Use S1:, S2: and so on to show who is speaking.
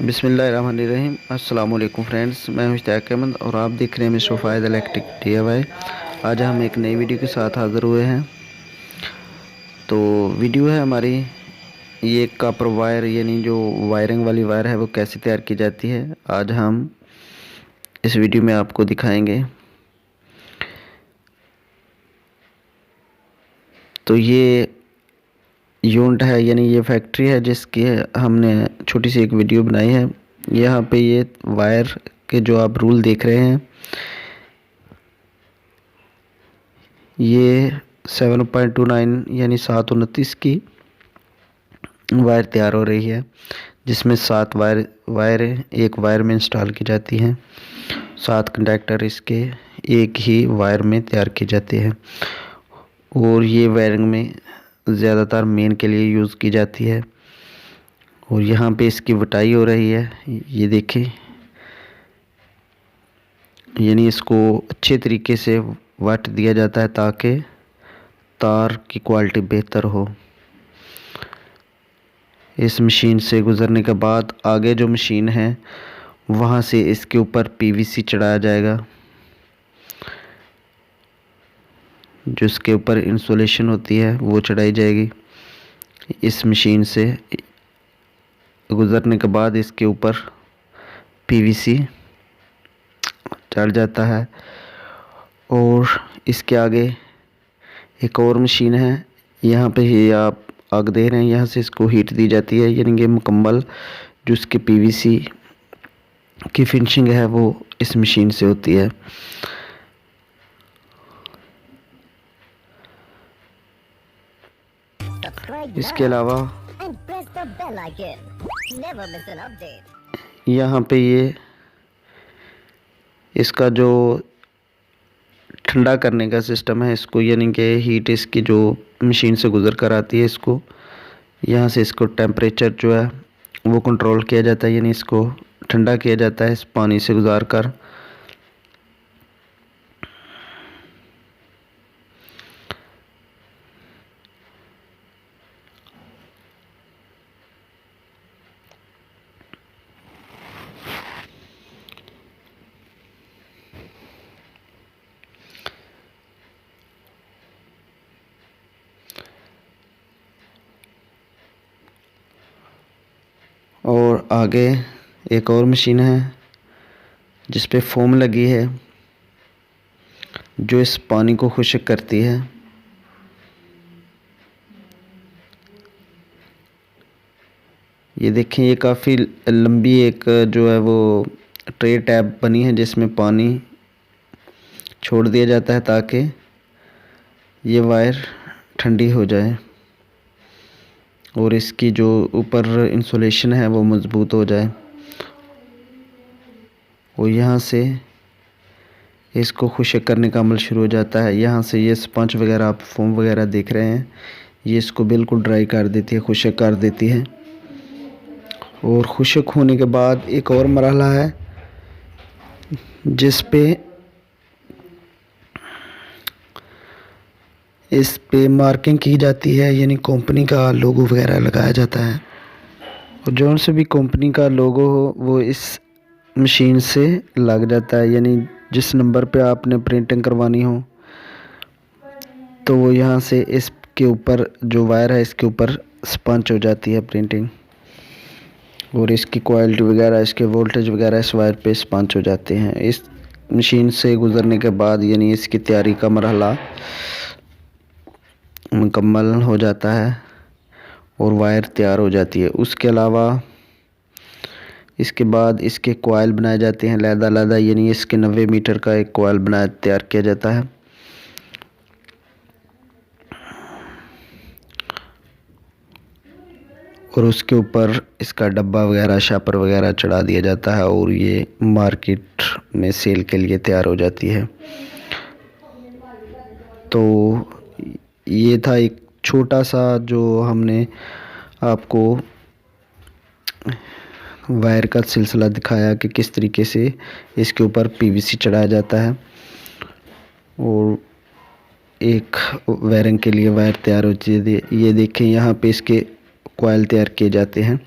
S1: बिस्मिल्लाहिर्रहमानिर्रहीम। अस्सलाम वालेकुम फ्रेंड्स, मैं हूं इश्तियाक अहमद और आप देख रहे हैं मिस्टर फ़ायद इलेक्ट्रिक DIY। आज हम एक नई वीडियो के साथ हाज़िर हुए हैं। तो वीडियो है हमारी, ये कॉपर वायर यानी जो वायरिंग वाली वायर है वो कैसे तैयार की जाती है, आज हम इस वीडियो में आपको दिखाएंगे। तो ये यूनिट है यानी ये फैक्ट्री है जिसकी हमने छोटी सी एक वीडियो बनाई है। यहाँ पे ये वायर के जो आप रूल देख रहे हैं, ये 7.29 यानी 729 की वायर तैयार हो रही है, जिसमें 7 वायर एक वायर में इंस्टॉल की जाती हैं। 7 कंडक्टर इसके एक ही वायर में तैयार किए जाते हैं और ये वायरिंग में ज़्यादातर मेन के लिए यूज़ की जाती है। और यहाँ पे इसकी वटाई हो रही है, ये देखें, यानी इसको अच्छे तरीके से वाट दिया जाता है ताकि तार की क्वालिटी बेहतर हो। इस मशीन से गुज़रने के बाद आगे जो मशीन है वहाँ से इसके ऊपर PVC चढ़ाया जाएगा, जो इसके ऊपर इंसुलेशन होती है वो चढ़ाई जाएगी। इस मशीन से गुज़रने के बाद इसके ऊपर PVC चढ़ जाता है। और इसके आगे एक और मशीन है, यहाँ पे ये आप आग दे रहे हैं, यहाँ से इसको हीट दी जाती है, यानी कि मुकम्मल जो इसके PVC की फिनिशिंग है वो इस मशीन से होती है। इसके अलावा यहाँ पे ये इसका जो ठंडा करने का सिस्टम है, इसको यानी कि हीट इसकी जो मशीन से गुज़र कर आती है, इसको यहाँ से इसको टेम्परेचर जो है वो कंट्रोल किया जाता है, यानी इसको ठंडा किया जाता है इस पानी से गुज़ार कर। और आगे एक और मशीन है जिस पे फोम लगी है जो इस पानी को खुश्क करती है। ये देखें, ये काफ़ी लंबी एक जो है वो ट्रे टैप बनी है जिसमें पानी छोड़ दिया जाता है ताकि ये वायर ठंडी हो जाए और इसकी जो ऊपर इंसुलेशन है वो मज़बूत हो जाए। और यहाँ से इसको खुश्क करने का अमल शुरू हो जाता है। यहाँ से ये स्पंज वगैरह आप फोम वगैरह देख रहे हैं, ये इसको बिल्कुल ड्राई कर देती है, खुश्क कर देती है। और खुश्क होने के बाद एक और मरहला है जिस पे इस पे मार्किंग की जाती है, यानी कंपनी का लोगो वगैरह लगाया जाता है। और जौन से भी कंपनी का लोगो हो वो इस मशीन से लग जाता है, यानी जिस नंबर पे आपने प्रिंटिंग करवानी हो तो वो यहाँ से इसके ऊपर जो वायर है इसके ऊपर स्पंच हो जाती है प्रिंटिंग, और इसकी क्वालिटी वगैरह, इसके वोल्टेज वगैरह इस वायर पे स्पंच हो जाते हैं। इस मशीन से गुज़रने के बाद यानी इसकी तैयारी का मरहला मुकम्मल हो जाता है और वायर तैयार हो जाती है। उसके अलावा इसके बाद इसके कॉइल बनाए जाते हैं लहदा, यानी इसके 90 मीटर का एक कॉइल बना तैयार किया जाता है। और उसके ऊपर इसका डब्बा वगैरह, शापर वगैरह चढ़ा दिया जाता है और ये मार्केट में सेल के लिए तैयार हो जाती है। तो ये था एक छोटा सा जो हमने आपको वायर का सिलसिला दिखाया कि किस तरीके से इसके ऊपर PVC चढ़ाया जाता है और एक वायरिंग के लिए वायर तैयार होती है। ये देखें, यहाँ पे इसके कॉइल तैयार किए जाते हैं।